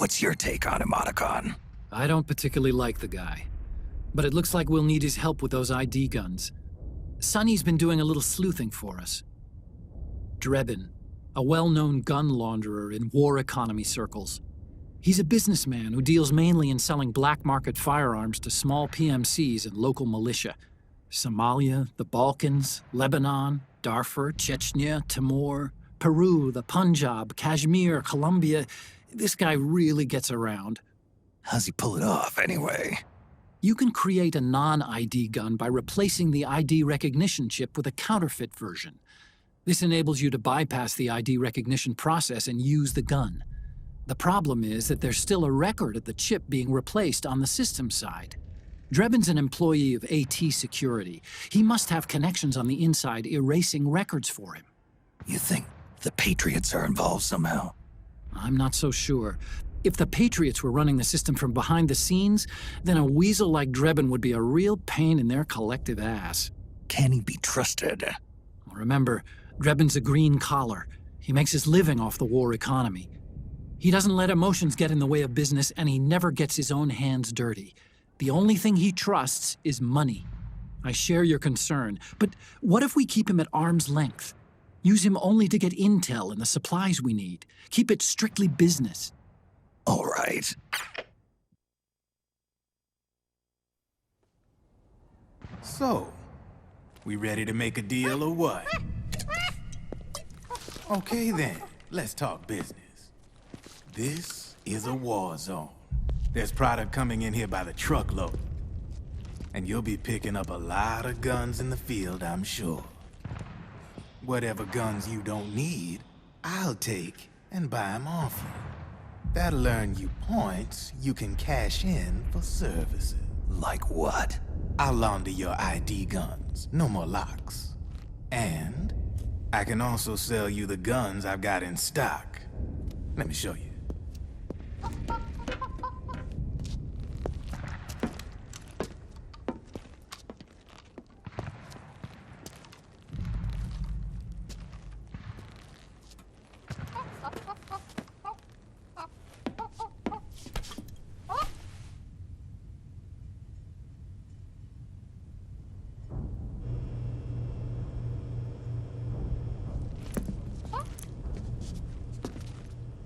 What's your take on him, Otacon? I don't particularly like the guy, but it looks like we'll need his help with those ID guns. Sonny's been doing a little sleuthing for us. Drebin, a well-known gun launderer in war economy circles. He's a businessman who deals mainly in selling black market firearms to small PMCs and local militia. Somalia, the Balkans, Lebanon, Darfur, Chechnya, Timor, Peru, the Punjab, Kashmir, Colombia. This guy really gets around. How's he pull it off, anyway? You can create a non-ID gun by replacing the ID recognition chip with a counterfeit version. This enables you to bypass the ID recognition process and use the gun. The problem is that there's still a record of the chip being replaced on the system side. Drebin's an employee of AT Security. He must have connections on the inside erasing records for him. You think the Patriots are involved somehow? I'm not so sure. If the Patriots were running the system from behind the scenes, then a weasel like Drebin would be a real pain in their collective ass. Can he be trusted? Remember, Drebin's a green collar. He makes his living off the war economy. He doesn't let emotions get in the way of business, and he never gets his own hands dirty. The only thing he trusts is money. I share your concern, but what if we keep him at arm's length? Use him only to get intel and the supplies we need. Keep it strictly business. All right. So, we ready to make a deal or what? Okay then, let's talk business. This is a war zone. There's product coming in here by the truckload. And you'll be picking up a lot of guns in the field, I'm sure. Whatever guns you don't need, I'll take and buy them off you. That'll earn you points you can cash in for services. Like what? I'll launder your ID guns, no more locks. And I can also sell you the guns I've got in stock. Let me show you.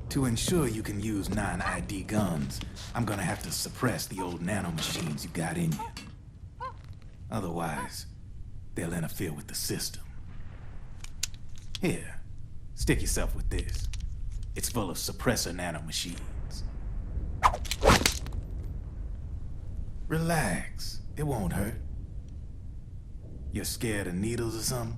To ensure you can use non-ID guns, I'm gonna have to suppress the old nanomachines you got in you. Otherwise, they'll interfere with the system. Here, stick yourself with this. It's full of suppressor nanomachines. Relax, it won't hurt. You're scared of needles or something?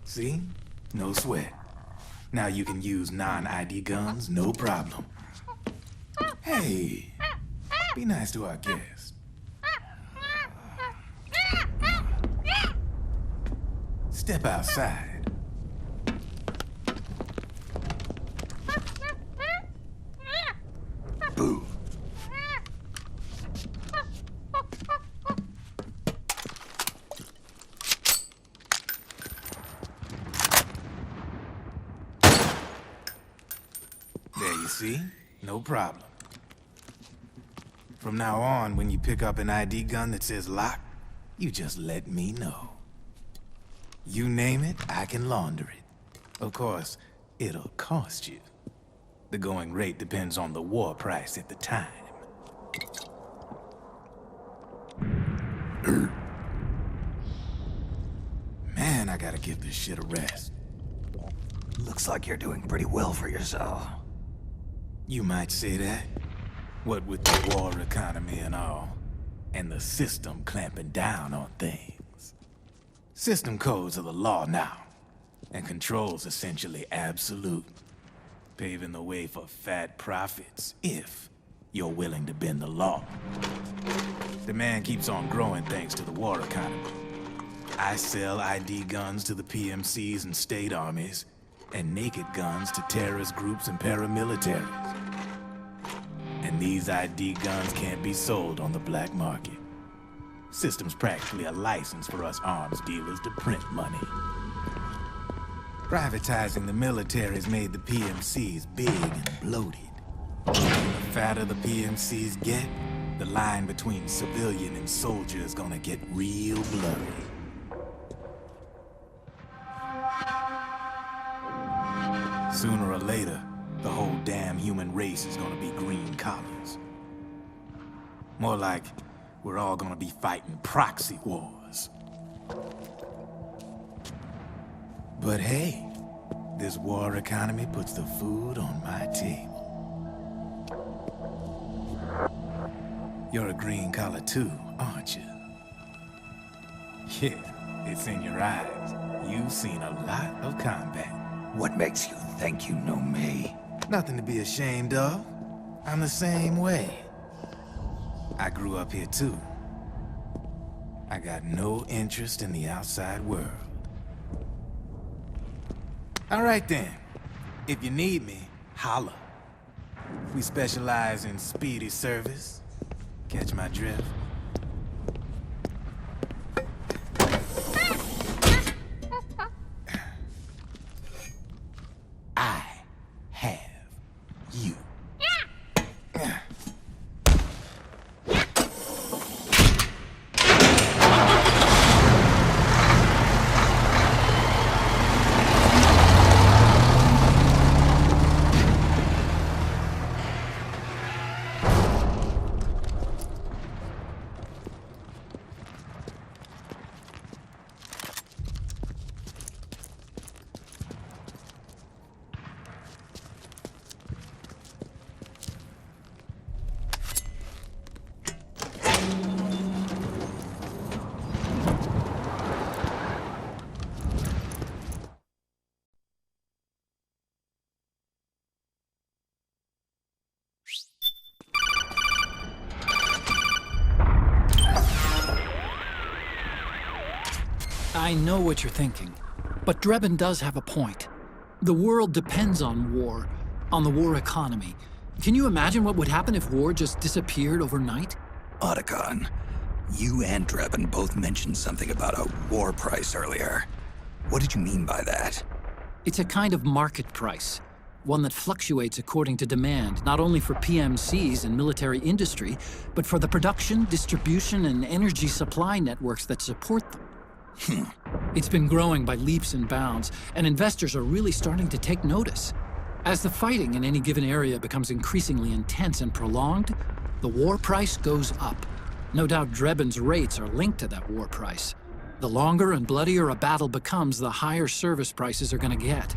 See? No sweat. Now you can use non-ID guns, no problem. Hey, be nice to our guest. Step outside. Boo. There you see? No problem. From now on, when you pick up an ID gun that says lock, you just let me know. You name it, I can launder it. Of course, it'll cost you. The going rate depends on the war price at the time. Man, I gotta give this shit a rest. Looks like you're doing pretty well for yourself. You might say that. What with the war economy and all, and the system clamping down on things. System codes are the law now, and control's essentially absolute, paving the way for fat profits if you're willing to bend the law. Demand keeps on growing thanks to the war economy. I sell ID guns to the PMCs and state armies, and naked guns to terrorist groups and paramilitaries. And these ID guns can't be sold on the black market. System's practically a license for us arms dealers to print money. Privatizing the military's made the PMCs big and bloated. The fatter the PMCs get, the line between civilian and soldier is gonna get real blurry. Sooner or later, the whole damn human race is gonna be green collars. More like we're all gonna be fighting proxy wars. But hey, this war economy puts the food on my table. You're a green collar too, aren't you? Yeah, it's in your eyes. You've seen a lot of combat. What makes you think you know me? Nothing to be ashamed of. I'm the same way. I grew up here too. I got no interest in the outside world. All right then. If you need me, holla. We specialize in speedy service. Catch my drift? I have you. I know what you're thinking, but Drebin does have a point. The world depends on war, on the war economy. Can you imagine what would happen if war just disappeared overnight? Otacon, you and Drebin both mentioned something about a war price earlier. What did you mean by that? It's a kind of market price, one that fluctuates according to demand, not only for PMCs and military industry, but for the production, distribution, and energy supply networks that support them. It's been growing by leaps and bounds, and investors are really starting to take notice. As the fighting in any given area becomes increasingly intense and prolonged, the war price goes up. No doubt Drebin's rates are linked to that war price. The longer and bloodier a battle becomes, the higher service prices are going to get.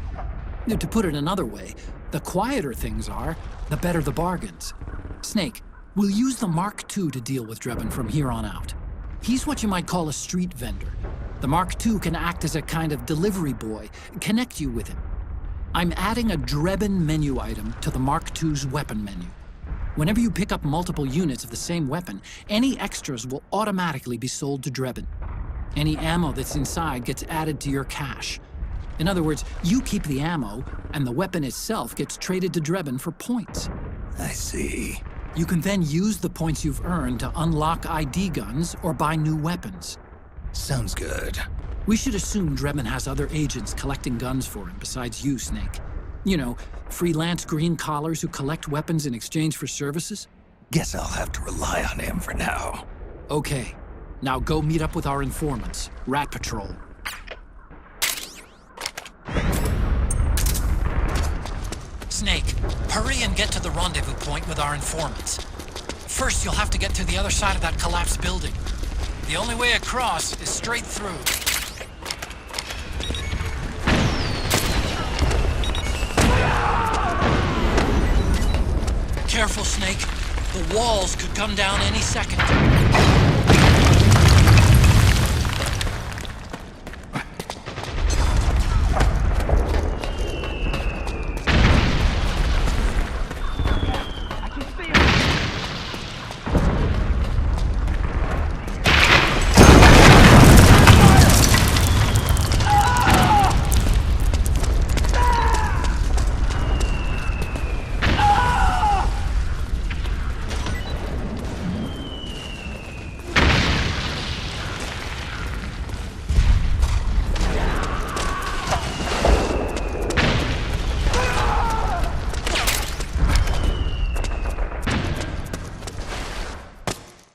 To put it another way, the quieter things are, the better the bargains. Snake, we'll use the Mark II to deal with Drebin from here on out. He's what you might call a street vendor. The Mark II can act as a kind of delivery boy, connect you with him. I'm adding a Drebin menu item to the Mark II's weapon menu. Whenever you pick up multiple units of the same weapon, any extras will automatically be sold to Drebin. Any ammo that's inside gets added to your cache. In other words, you keep the ammo, and the weapon itself gets traded to Drebin for points. I see. You can then use the points you've earned to unlock ID guns or buy new weapons. Sounds good. We should assume Drebin has other agents collecting guns for him besides you, Snake. You know, freelance green collars who collect weapons in exchange for services? Guess I'll have to rely on him for now. Okay. Now go meet up with our informants, Rat Patrol. Snake, hurry and get to the rendezvous point with our informants. First, you'll have to get to the other side of that collapsed building. The only way across is straight through. Careful, Snake. The walls could come down any second.